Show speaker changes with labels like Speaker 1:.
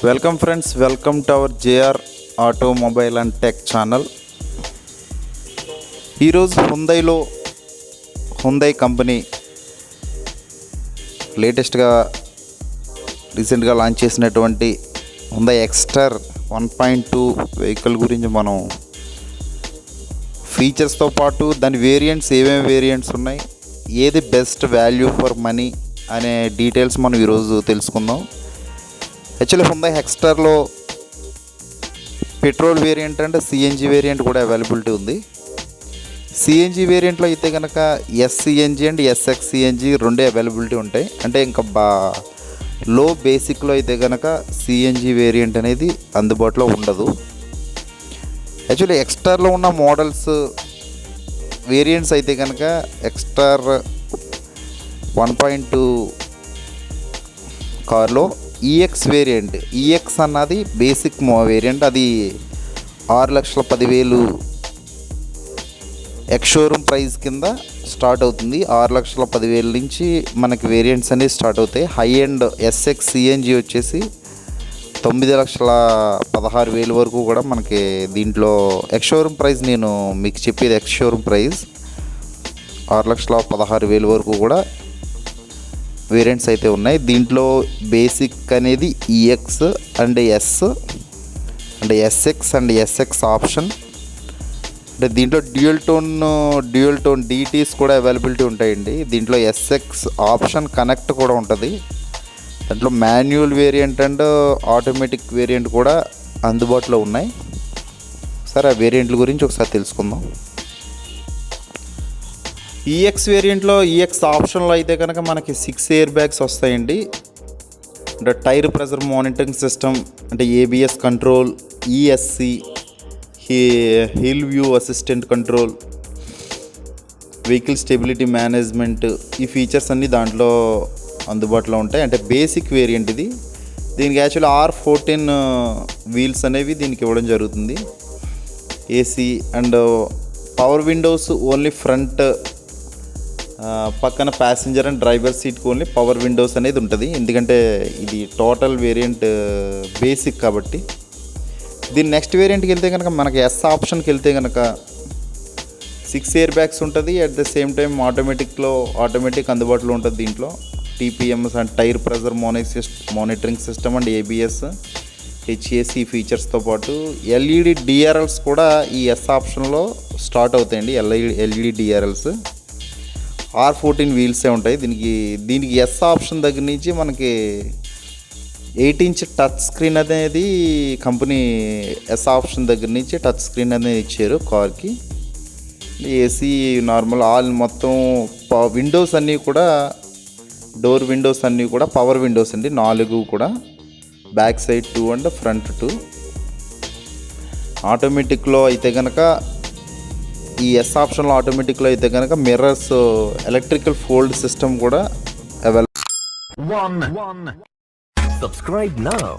Speaker 1: Welcome friends, welcome to our JR automobile and tech channel. ఈరోజు Hyundai company లేటెస్ట్గా రీసెంట్గా launch చేసినటువంటి హుందై Exter 1.2 vehicle గురించి మనం ఫీచర్స్తో పాటు దాని వేరియంట్స్ ఏమేమి వేరియంట్స్ ఉన్నాయి, ఏది బెస్ట్ వాల్యూ ఫర్ మనీ అనే డీటెయిల్స్ మనం ఈరోజు తెలుసుకుందాం. యాక్చువల్లీ హుందై ఎక్స్టర్లో petrol variant and CNG variant కూడా అవైలబిలిటీ ఉంది. సిఎన్జి వేరియంట్లో అయితే కనుక ఎస్సిఎన్జి అండ్ ఎస్ఎక్స్ సిఎన్జి రెండే అవైలబిలిటీ ఉంటాయి. అంటే ఇంకా లో బేసిక్లో అయితే కనుక సిఎన్జి వేరియంట్ అనేది అందుబాటులో ఉండదు. యాక్చువల్లీ ఎక్స్టార్లో ఉన్న మోడల్స్ వేరియంట్స్ అయితే కనుక ఎక్స్టార్ 1.2 కార్లో ఈఎక్స్ వేరియంట్, ఈఎక్స్ అన్నది బేసిక్ వేరియంట్, అది 6,10,000 ఎక్స్ షోరూమ్ ప్రైస్ కింద స్టార్ట్ అవుతుంది. 6,10,000 నుంచి మనకి వేరియంట్స్ అనేవి స్టార్ట్ అవుతాయి. హై అండ్ ఎస్ఎక్స్ సిఎన్జి వచ్చేసి 9,16,000 వరకు కూడా మనకి దీంట్లో ఎక్స్ షోరూమ్ ప్రైస్, నేను మీకు చెప్పేది ఎక్స్ షోరూమ్ ప్రైస్ 6,16,000 వరకు కూడా వేరియంట్స్ అయితే ఉన్నాయి. దీంట్లో బేసిక్ అనేది EX and S and SX and SX option, అంటే దీంట్లో డ్యూయల్ టోన్ డిటీస్ కూడా అవైలబిలిటీ ఉంటాయండి. దీంట్లో ఎస్ఎక్స్ ఆప్షన్ కనెక్ట్ కూడా ఉంటుంది. దాంట్లో manual variant and automatic variant కూడా అందుబాటులో ఉన్నాయి. సరే, ఆ వేరియంట్ల గురించి ఒకసారి తెలుసుకుందాం. ఈఎక్స్ వేరియంట్లో ఈఎక్స్ ఆప్షన్లో అయితే కనుక మనకి 6 ఎయిర్ బ్యాగ్స్ వస్తాయండి. అంటే టైర్ ప్రెజర్ మానిటరింగ్ సిస్టమ్, అంటే ABS control, ESC, hill view assistant control, vehicle stability management, ఈ ఫీచర్స్ అన్నీ దాంట్లో అందుబాటులో ఉంటాయి. అంటే బేసిక్ వేరియంట్ ఇది. దీనికి యాక్చువల్లీ R14 వీల్స్ అనేవి దీనికి ఇవ్వడం జరుగుతుంది. AC and power windows only front, పక్కన ప్యాసింజర్ అండ్ డ్రైవర్ సీట్కి ఓన్లీ పవర్ విండోస్ అనేది ఉంటుంది. ఎందుకంటే ఇది టోటల్ వేరియంట్ బేసిక్ కాబట్టి. దీని నెక్స్ట్ వేరియంట్కి వెళ్తే కనుక మనకి ఎస్ ఆప్షన్కి వెళ్తే కనుక 6 ఎయిర్ బ్యాగ్స్ ఉంటుంది. At the same time automatic అందుబాటులో ఉంటుంది. దీంట్లో TPMS and tyre pressure monitoring system and ABS, HAC ఫీచర్స్తో పాటు ఎల్ఈడి డిఆర్ఎల్స్ కూడా ఈ ఎస్ ఆప్షన్లో స్టార్ట్ అవుతాయండి. ఎల్ఈడి డిఆర్ఎల్స్ R14 వీల్సే ఉంటాయి. దీనికి ఎస్ ఆప్షన్ దగ్గర నుంచి మనకి 8 ఇంచ్ టచ్ స్క్రీన్ అనేది కంపెనీ ఎస్ ఆప్షన్ దగ్గర నుంచి టచ్ స్క్రీన్ అనేది ఇచ్చారు కార్కి. ఏసీ నార్మల్ ఆల్ మొత్తం విండోస్ అన్నీ కూడా, డోర్ విండోస్ అన్నీ కూడా పవర్ విండోస్ అండి, 4 కూడా, బ్యాక్ సైడ్ 2 అండ్ ఫ్రంట్ 2. ఆటోమేటిక్లో అయితే కనుక ఈ ఎస్ ఆప్షన్లో ఆటోమేటిక్లో అయితే కనుక మిర్రర్స్, ఎలక్ట్రికల్ ఫోల్డ్ సిస్టమ్ కూడా అవైలబుల్.
Speaker 2: Subscribe now